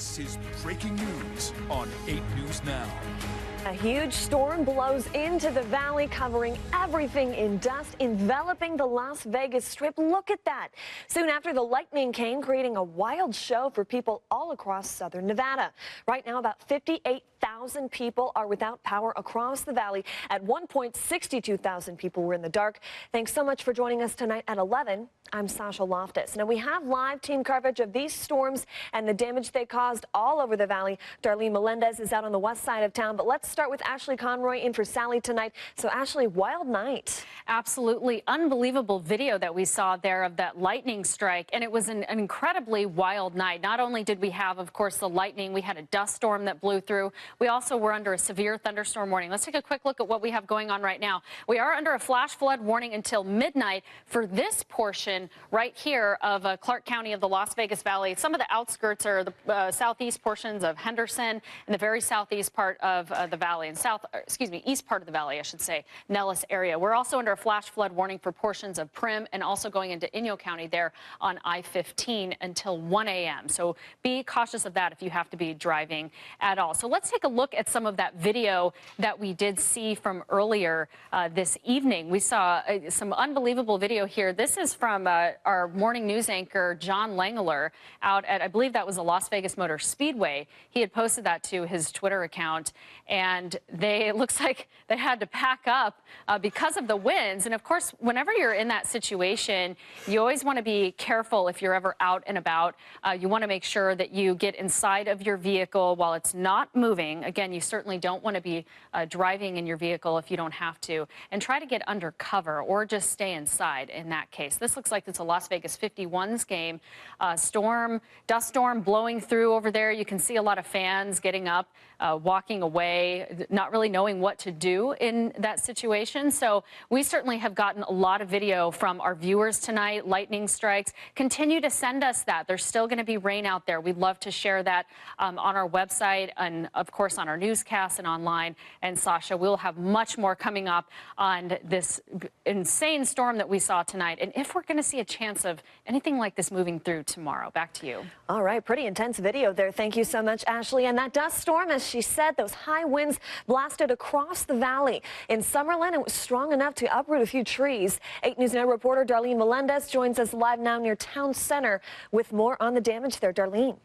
This is breaking news on 8 News Now. A huge storm blows into the valley, covering everything in dust, enveloping the Las Vegas Strip. Look at that. Soon after, the lightning came, creating a wild show for people all across southern Nevada. Right now, about 58,000 people are without power across the valley. At one point, 62,000 people were in the dark. Thanks so much for joining us tonight at 11. I'm Sasha Loftus. Now, we have live team coverage of these storms and the damage they caused all over the valley. Darlene Melendez is out on the west side of town, but let's start with Ashley Conroy in for Sally tonight. So, Ashley, wild night. Absolutely unbelievable video that we saw there of that lightning strike, and it was an incredibly wild night. Not only did we have, of course, the lightning, we had a dust storm that blew through. We also were under a severe thunderstorm warning. Let's take a quick look at what we have going on right now. We are under a flash flood warning until midnight for this portion right here of Clark County of the Las Vegas Valley. Some of the outskirts are the southeast portions of Henderson and the very southeast part of the valley, and east part of the valley, I should say, Nellis area. We're also under a flash flood warning for portions of Primm and also going into Inyo County there on I-15 until 1 a.m. So be cautious of that if you have to be driving at all. So let's take a look at some of that video that we did see from earlier this evening. We saw some unbelievable video here. This is from our morning news anchor, John Langler, out at, I believe that was the Las Vegas Motor Speedway. He had posted that to his Twitter account, and it looks like they had to pack up because of the winds. And of course, whenever you're in that situation, you always want to be careful if you're ever out and about. You want to make sure that you get inside of your vehicle while it's not moving. Again, you certainly don't want to be driving in your vehicle if you don't have to, and try to get under cover or just stay inside in that case. This looks like it's a Las Vegas 51s game. Dust storm blowing through over there. You can see a lot of fans getting up, walking away, not really knowing what to do in that situation. So we certainly have gotten a lot of video from our viewers tonight. Lightning strikes. Continue to send us that. There's still going to be rain out there. We'd love to share that on our website and, of course, on our newscasts and online. And Sasha, we'll have much more coming up on this insane storm that we saw tonight, and if we're going to see a chance of anything like this moving through tomorrow. Back to you. All right, pretty intense video there. Thank you so much, Ashley. And that dust storm, as she said, those high winds blasted across the valley. In Summerlin, it was strong enough to uproot a few trees. 8 News Now reporter Darlene Melendez joins us live now near Town Center with more on the damage there. Darlene.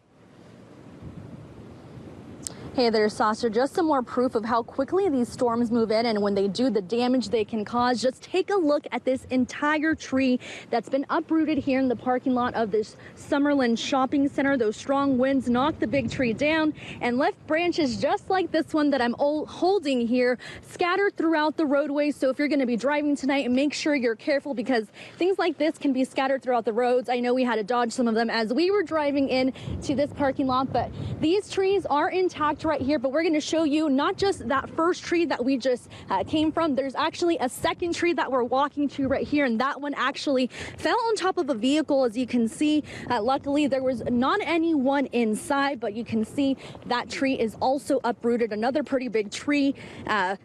Hey there, Sasha. Just some more proof of how quickly these storms move in, and when they do, the damage they can cause. Just take a look at this entire tree that's been uprooted here in the parking lot of this Summerlin shopping center. Those strong winds knocked the big tree down and left branches just like this one that I'm holding here scattered throughout the roadway. So if you're going to be driving tonight, make sure you're careful, because things like this can be scattered throughout the roads. I know we had to dodge some of them as we were driving in to this parking lot, but these trees are intact right here. But we're going to show you not just that first tree that we just came from. There's actually a second tree that we're walking to right here, and that one actually fell on top of a vehicle, as you can see. Luckily, there was not anyone inside, but you can see that tree is also uprooted. Another pretty big tree.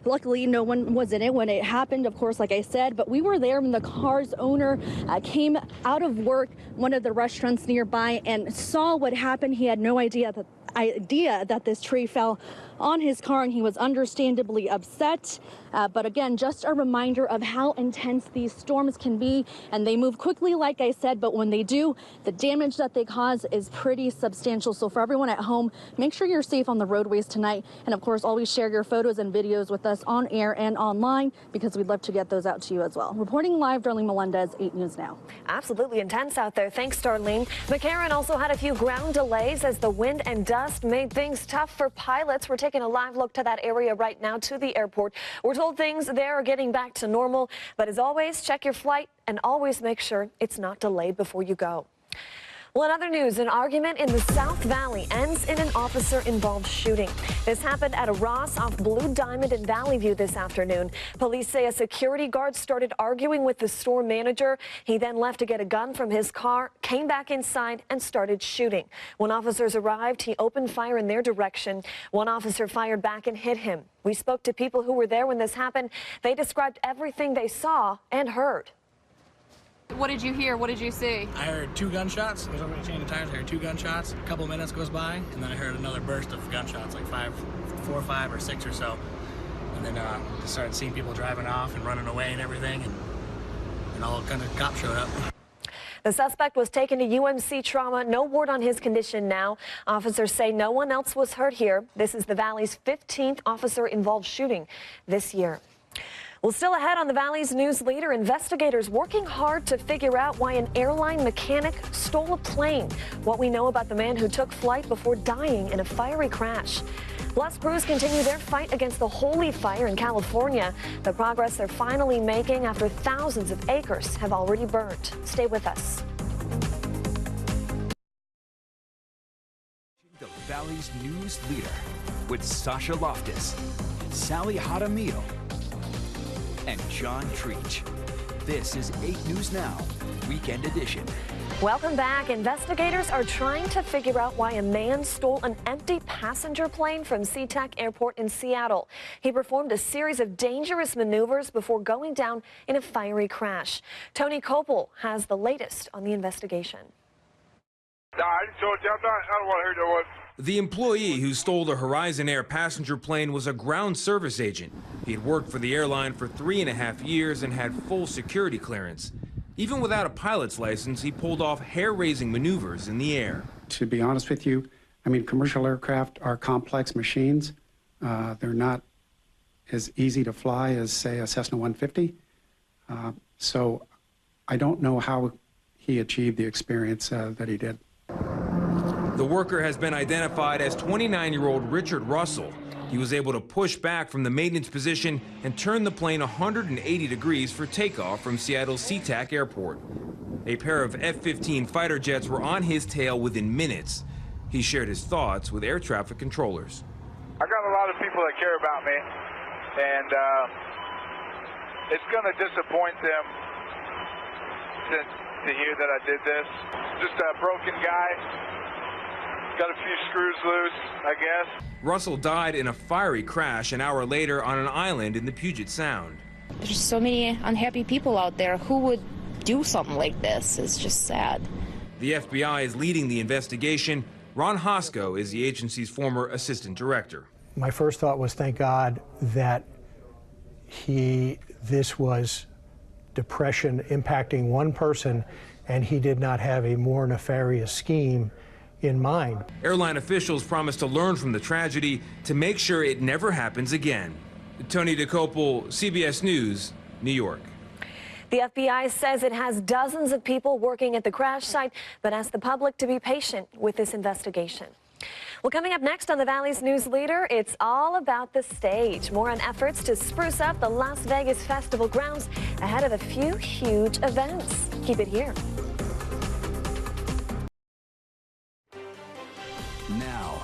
Luckily, no one was in it when it happened, of course, like I said, but we were there when the car's owner came out of work, one of the restaurants nearby, and saw what happened. He had no idea that this tree fell on his car, and he was understandably upset. But again, just a reminder of how intense these storms can be, and they move quickly, like I said, but when they do, the damage that they cause is pretty substantial. So for everyone at home, make sure you're safe on the roadways tonight, and of course, always share your photos and videos with us on air and online, because we'd love to get those out to you as well. Reporting live, Darlene Melendez, 8 News Now. Absolutely intense out there. Thanks, Darlene. McCarran also had a few ground delays as the wind and dust made things tough for pilots. We're taking a live look to that area right now, to the airport. We're told things there are getting back to normal, but as always, check your flight and always make sure it's not delayed before you go. Well, in other news, an argument in the South Valley ends in an officer-involved shooting. This happened at a Ross off Blue Diamond in Valley View this afternoon. Police say a security guard started arguing with the store manager. He then left to get a gun from his car, came back inside, and started shooting. When officers arrived, he opened fire in their direction. One officer fired back and hit him. We spoke to people who were there when this happened. They described everything they saw and heard. What did you hear? What did you see? I heard 2 gunshots. I was over the chain of tires. I heard 2 gunshots. A couple minutes goes by, and then I heard another burst of gunshots, like 4 or 5 or 6 or so. And then just started seeing people driving off and running away and everything, and all kind of cops showed up. The suspect was taken to UMC Trauma. No word on his condition now. Officers say no one else was hurt here. This is the Valley's 15th officer-involved shooting this year. Well, still ahead on the Valley's news leader, investigators working hard to figure out why an airline mechanic stole a plane. What we know about the man who took flight before dying in a fiery crash. Plus, crews continue their fight against the holy fire in California. The progress they're finally making after thousands of acres have already burned. Stay with us. The Valley's news leader with Sasha Loftus, Sally Jaramillo, and John Treach. This is 8 News Now, Weekend Edition. Welcome back. Investigators are trying to figure out why a man stole an empty passenger plane from SeaTac Airport in Seattle. He performed a series of dangerous maneuvers before going down in a fiery crash. Tony Kopel has the latest on the investigation. No, I told you I don't want to hear that one. The employee who stole the Horizon Air passenger plane was a ground service agent. He had worked for the airline for 3.5 years and had full security clearance. Even without a pilot's license, he pulled off hair-raising maneuvers in the air. To be honest with you, I mean, commercial aircraft are complex machines. They're not as easy to fly as, say, a Cessna 150. So I don't know how he achieved the experience that he did. The worker has been identified as 29-year-old Richard Russell. He was able to push back from the maintenance position and turn the plane 180 degrees for takeoff from Seattle's SeaTac Airport. A pair of F-15 fighter jets were on his tail within minutes. He shared his thoughts with air traffic controllers. I got a lot of people that care about me, and it's going to disappoint them to hear that I did this. Just a broken guy. Got a few screws loose, I guess. Russell died in a fiery crash an hour later on an island in the Puget Sound. There's so many unhappy people out there. Who would do something like this? It's just sad. The FBI is leading the investigation. Ron Hosko is the agency's former assistant director. My first thought was, thank God that this was depression impacting one person, and he did not have a more nefarious scheme in mind. Airline officials promised to learn from the tragedy to make sure it never happens again. Tony DeCopel, CBS News, New York. The FBI says it has dozens of people working at the crash site, but asks the public to be patient with this investigation. Well, coming up next on the Valley's News Leader, it's all about the stage. More on efforts to spruce up the Las Vegas Festival grounds ahead of a few huge events. Keep it here. Now,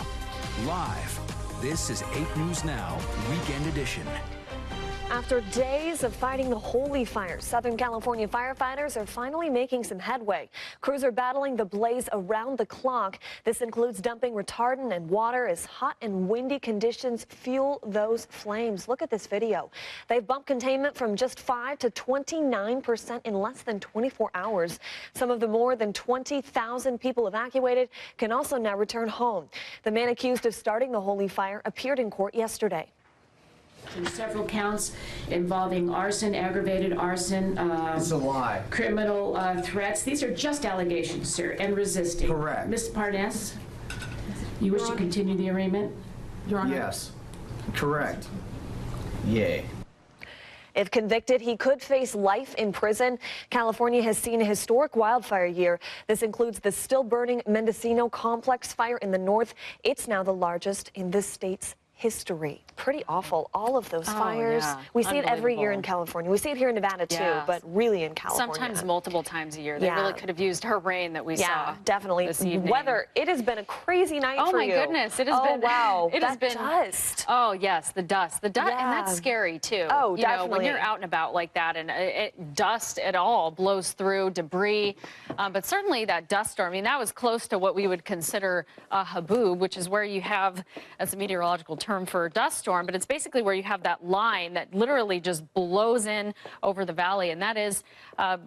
live, this is 8 News Now, Weekend Edition. After days of fighting the holy fire, Southern California firefighters are finally making some headway. Crews are battling the blaze around the clock. This includes dumping retardant and water as hot and windy conditions fuel those flames. Look at this video. They've bumped containment from just 5 to 29% in less than 24 hours. Some of the more than 20,000 people evacuated can also now return home. The man accused of starting the holy fire appeared in court yesterday. Several counts involving arson, aggravated arson. It's a lie. Criminal threats. These are just allegations, sir, and resisting. Correct. Ms. Parnas, you wish to continue the arraignment? Your Honor? Yes. Correct. Yay. If convicted, he could face life in prison. California has seen a historic wildfire year. This includes the still-burning Mendocino Complex fire in the north. It's now the largest in this state's history. Pretty awful. All of those fires. Yeah. We see it every year in California. We see it here in Nevada too, but really in California. Sometimes multiple times a year. They really could have used her rain that we saw. Yeah, definitely. This evening. Weather. It has been a crazy night for you. Oh my goodness! It has been. Wow. It has been dust. Oh yes, the dust. The dust, and that's scary too. Oh, you definitely. know, when you're out and about like that, and dust at all blows through debris. But certainly that dust storm. I mean, that was close to what we would consider a haboob, which is where you have, as a meteorological term, term for dust storm, but it's basically where you have that line that literally just blows in over the valley. And that is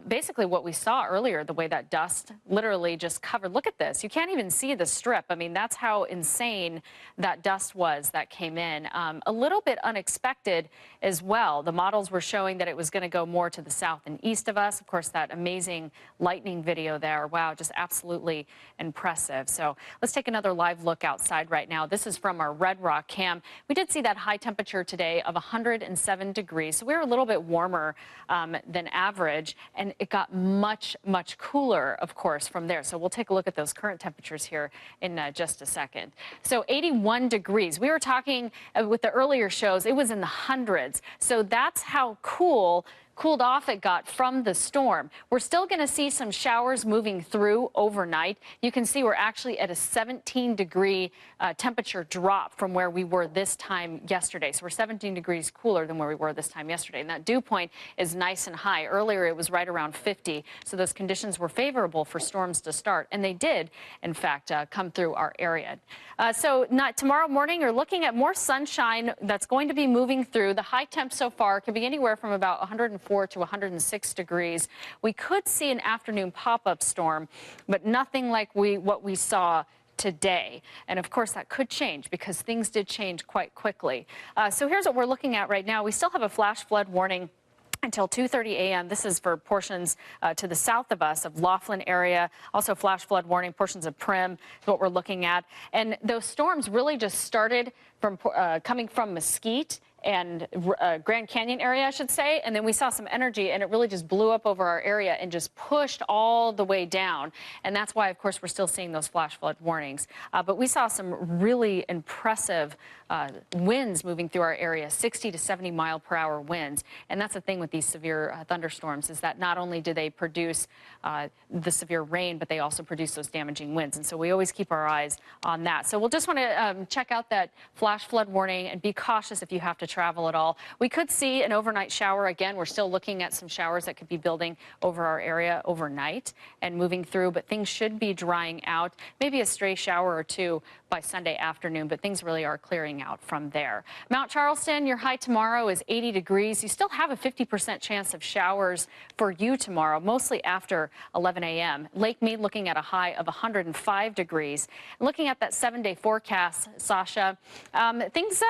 basically what we saw earlier, the way that dust literally just covered. Look at this. You can't even see the strip. I mean, that's how insane that dust was that came in. A little bit unexpected as well. The models were showing that it was going to go more to the south and east of us. Of course, that amazing lightning video there. Wow, just absolutely impressive. So let's take another live look outside right now. This is from our Red Rock cam. We did see that high temperature today of 107 degrees. So we were a little bit warmer than average, and it got much, much cooler, of course, from there. So we'll take a look at those current temperatures here in just a second. So 81 degrees. We were talking with the earlier shows, it was in the hundreds. So that's how cooled off it got from the storm. We're still going to see some showers moving through overnight. You can see we're actually at a 17-degree temperature drop from where we were this time yesterday. So we're 17 degrees cooler than where we were this time yesterday. And that dew point is nice and high. Earlier, it was right around 50. So those conditions were favorable for storms to start. And they did, in fact, come through our area. So tomorrow morning, you're looking at more sunshine that's going to be moving through. The high temp so far could be anywhere from about 104 to 106 degrees. We could see an afternoon pop-up storm, but nothing like what we saw today. And of course, that could change because things did change quite quickly. So here's what we're looking at right now. We still have a flash flood warning until 2:30 a.m. This is for portions to the south of us, of Laughlin area. Also flash flood warning, portions of Prim is what we're looking at. And those storms really just started from coming from Mesquite and Grand Canyon area, I should say. And then we saw some energy, and it really just blew up over our area and just pushed all the way down. And that's why, of course, we're still seeing those flash flood warnings. But we saw some really impressive winds moving through our area, 60 to 70 mile per hour winds. And that's the thing with these severe thunderstorms, is that not only do they produce the severe rain, but they also produce those damaging winds. And so we always keep our eyes on that. So we'll just want to check out that flash flood warning and be cautious if you have to travel at all. We could see an overnight shower again. We're still looking at some showers that could be building over our area overnight and moving through, but things should be drying out. Maybe a stray shower or two by Sunday afternoon, but things really are clearing out from there. Mount Charleston, your high tomorrow is 80 degrees. You still have a 50% chance of showers for you tomorrow, mostly after 11 a.m. Lake Mead looking at a high of 105 degrees. Looking at that 7-day forecast, Sasha, things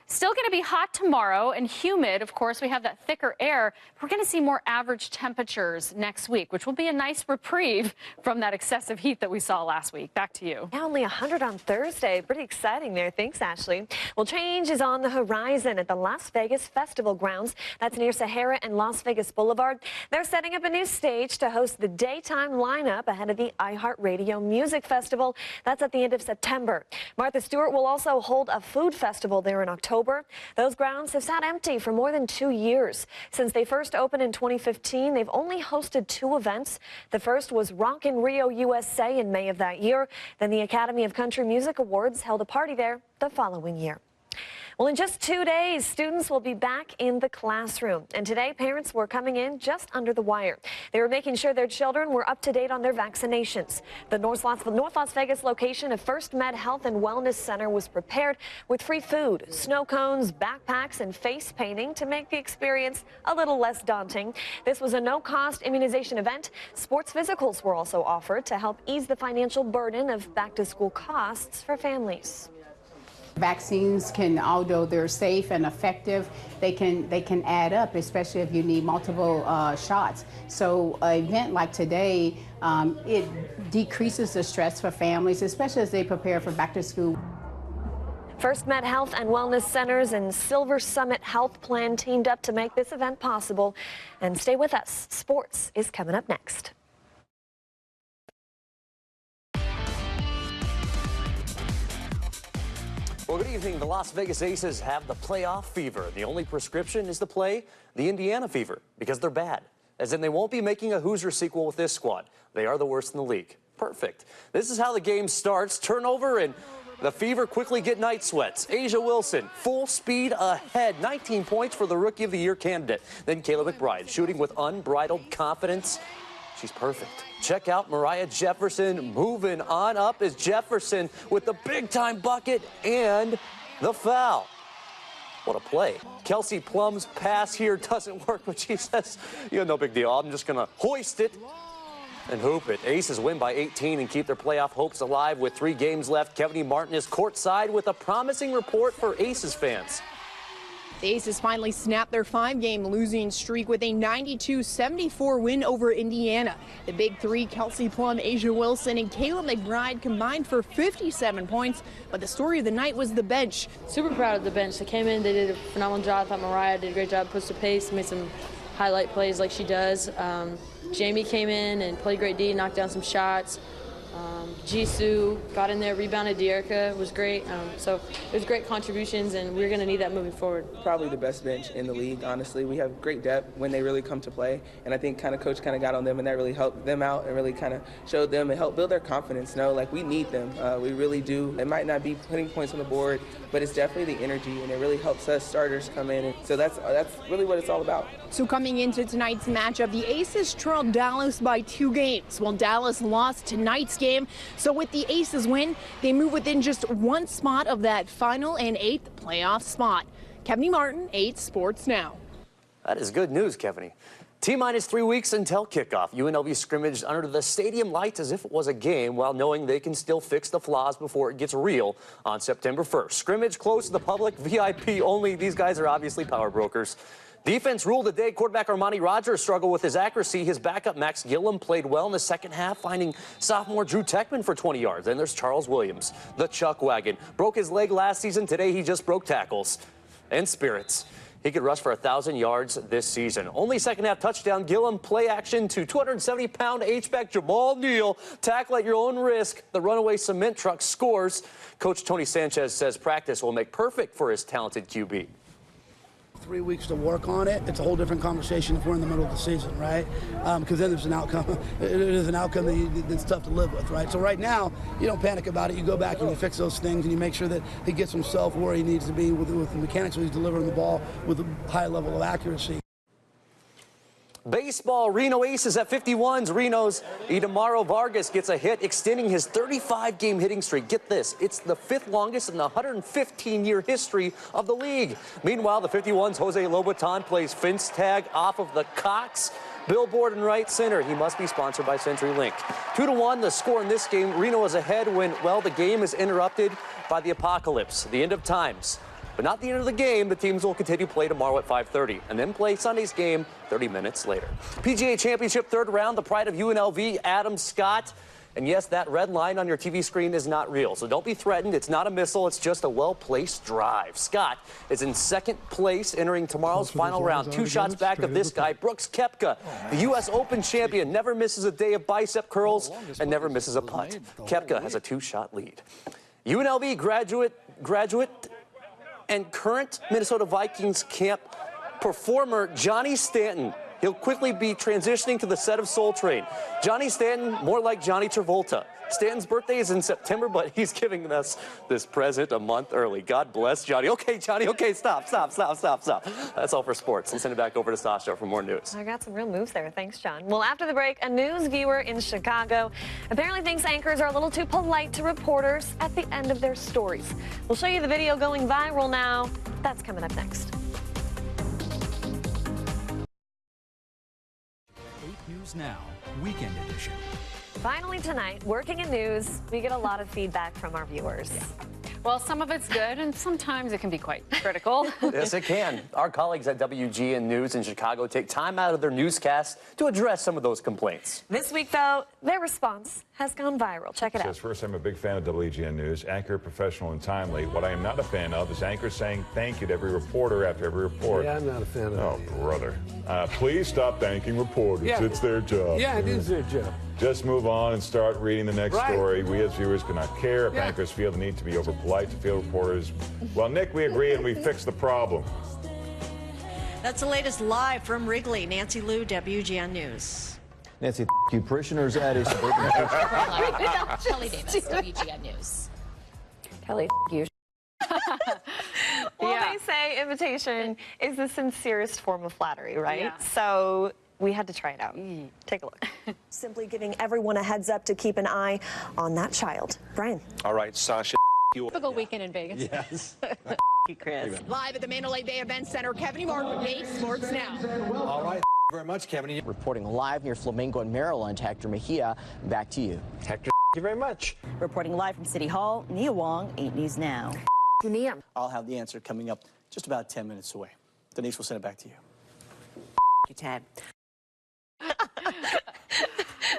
still going to be hot tomorrow and humid. Of course, we have that thicker air. We're going to see more average temperatures next week, which will be a nice reprieve from that excessive heat that we saw last week. Back to you. Yeah, only 100 on Thursday. Pretty exciting there. Thanks, Ashley. Well, change is on the horizon at the Las Vegas Festival Grounds. That's near Sahara and Las Vegas Boulevard. They're setting up a new stage to host the daytime lineup ahead of the iHeartRadio Music Festival. That's at the end of September. Martha Stewart will also hold a food festival there in October. Those grounds have sat empty for more than 2 years. Since they first opened in 2015, they've only hosted 2 events. The first was Rock in Rio, USA in May of that year. Then the Academy of Country Music Awards held a party there the following year. Well, in just 2 days, students will be back in the classroom. And today, parents were coming in just under the wire. They were making sure their children were up to date on their vaccinations. The North Las Vegas location of First Med Health and Wellness Center was prepared with free food, snow cones, backpacks, and face painting to make the experience a little less daunting. This was a no-cost immunization event. Sports physicals were also offered to help ease the financial burden of back-to-school costs for families. Vaccines can, although they're safe and effective, they can add up, especially if you need multiple shots. So an event like today, it decreases the stress for families, especially as they prepare for back to school. First Med Health and Wellness Centers and Silver Summit Health Plan teamed up to make this event possible. And stay with us. Sports is coming up next. Well, good evening. The Las Vegas Aces have the playoff fever. The only prescription is to play the Indiana fever because they're bad. As in, they won't be making a Hoosier sequel with this squad. They are the worst in the league. Perfect. This is how the game starts. Turnover, and the Fever quickly get night sweats. Asia Wilson, full speed ahead. 19 points for the Rookie of the Year candidate. Then Kayla McBride, shooting with unbridled confidence. She's perfect. Check out Mariah Jefferson moving on up as Jefferson with the big-time bucket and The foul. What a play. Kelsey Plum's pass here doesn't work, but she says, no big deal. I'm just going to hoist it and hoop it. Aces win by 18 and keep their playoff hopes alive with 3 games left. Kevin Martin is courtside with a promising report for Aces fans. The Aces finally snapped their 5-game losing streak with a 92-74 win over Indiana. The big three, Kelsey Plum, Asia Wilson, and Kayla McBride, combined for 57 points. But the story of the night was the bench. Super proud of the bench. They came in, they did a phenomenal job. I thought Mariah did a great job, pushed the pace, made some highlight plays like she does. Jamie came in and played great D, knocked down some shots. Jisoo got in there, rebounded Dearica, it was great. So it was great contributions, and we're going to need that moving forward. Probably the best bench in the league, honestly. We have great depth when they really come to play, and I think coach got on them, and that really helped them out and really showed them and helped build their confidence. We need them. We really do. It might not be putting points on the board, but it's definitely the energy, and it really helps us starters come in. And so that's really what it's all about. So coming into tonight's matchup, the Aces trailed Dallas by 2 games, while Dallas lost tonight's game. So with the Aces win, they move within just 1 spot of that final and 8th playoff spot. Kevin Martin, 8 Sports Now. That is good news, Kevin. T-minus 3 weeks until kickoff. UNLV scrimmaged under the stadium lights as if it was a game, while knowing they can still fix the flaws before it gets real on September 1st. Scrimmage closed to the public, VIP only. These guys are obviously power brokers. Defense ruled the day. Quarterback Armani Rogers struggled with his accuracy. His backup, Max Gillum, played well in the second half, finding sophomore Drew Techman for 20 yards. Then there's Charles Williams, the Chuck Wagon. Broke his leg last season. Today he just broke tackles and spirits. He could rush for 1,000 yards this season. Only second half touchdown. Gillum play action to 270-pound H-back Jamal Neal. Tackle at your own risk. The runaway cement truck scores. Coach Tony Sanchez says practice will make perfect for his talented QB. 3 weeks to work on it. It's a whole different conversation if we're in the middle of the season, right? Because then there's an outcome. It is an outcome that's tough to live with, right? So right now, you don't panic about it. You go back and you fix those things and you make sure that he gets himself where he needs to be with the mechanics when he's delivering the ball with a high level of accuracy. Baseball, Reno Aces at 51s. Reno's Idamaro Vargas gets a hit, extending his 35-game hitting streak. Get this, it's the 5th longest in the 115-year history of the league. Meanwhile, the 51s' Jose Lobaton plays fence tag off of the Cox billboard in right center. He must be sponsored by CenturyLink. 2-1, the score in this game. Reno is ahead when, the game is interrupted by the apocalypse, the end of times. But not the end of the game. The teams will continue to play tomorrow at 5:30 and then play Sunday's game 30 minutes later. PGA Championship 3rd round, the pride of UNLV, Adam Scott. And yes, that red line on your TV screen is not real. So don't be threatened. It's not a missile. It's just a well-placed drive. Scott is in 2nd place entering tomorrow's final round. 2 shots back of this guy, Brooks Koepka, the U.S. Open champion. Never misses a day of bicep curls and never misses a putt. Koepka has a 2-shot lead. UNLV graduate and current Minnesota Vikings camp performer Johnny Stanton. He'll quickly be transitioning to the set of Soul Train. Johnny Stanton, more like Johnny Travolta. Stanton's birthday is in September, but he's giving us this present a month early. God bless Johnny. Okay, Johnny, okay, stop. That's all for sports. Let's send it back over to Sasha for more news. I got some real moves there. Thanks, John. Well, after the break, a news viewer in Chicago apparently thinks anchors are a little too polite to reporters at the end of their stories. We'll show you the video going viral now. That's coming up next. 8 News Now, Weekend Edition. Finally tonight, working in news, we get a lot of feedback from our viewers. Yeah. Well, some of it's good, and sometimes it can be quite critical. Yes, it can. Our colleagues at WGN News in Chicago take time out of their newscasts to address some of those complaints. This week, though, their response has gone viral. Check it out. First, I'm a big fan of WGN News. Accurate, professional, and timely. What I am not a fan of is anchors saying thank you to every reporter after every report. Yeah, I'm not a fan of that. Oh, brother. Please stop thanking reporters. Yeah. It's their job. Yeah, it is their job. Just move on and start reading the next story. We as viewers cannot care if anchors feel the need to be over-polite to field reporters. Well, Nick, we agree and we fixed the problem. That's the latest live from Wrigley. Nancy Liu, WGN News. Nancy, you. Parishioners at a suburban church. Kelly Davis, WGN News. Kelly, you. Well, they say imitation is the sincerest form of flattery, right? Yeah. So we had to try it out. Take a look. Simply giving everyone a heads up to keep an eye on that child. Brian. All right, Sasha, Typical weekend in Vegas. Yes. Chris. Live at the Mandalay Bay Event Center, Kevin Martin, 8 Sports Now. All right. Very much, Kevin. Reporting live near Flamingo in Maryland, Hector Mejia, back to you. Hector, thank you very much. Reporting live from City Hall, Nia Wong, 8 News Now. Nia. I'll have the answer coming up just about 10 minutes away. Denise will send it back to you. You, Ted.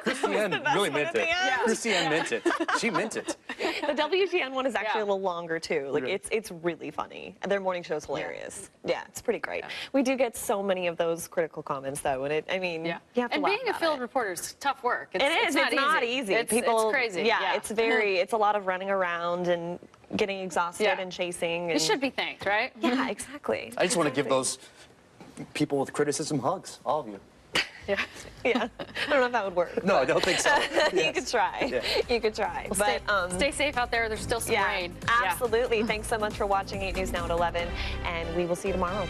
Christiane really meant it. Yeah. Christiane meant it. She meant it. The WGN one is actually a little longer too. Like it's really funny. Their morning show is hilarious. Yeah, it's pretty great. Yeah. We do get so many of those critical comments though, and you have to laugh And being a about field it. reporter is tough work. It's not easy. It's crazy. Yeah, it's it's a lot of running around and getting exhausted and chasing. And, You should be thanked, right? Yeah, exactly. I just want to give those people with criticism hugs, all of you. Yeah. Yeah. I don't know if that would work. No, I don't think so. You could try. Yeah. You could try. Well, but stay safe out there. There's still some rain. Absolutely. Thanks so much for watching 8 News Now at 11, and we will see you tomorrow.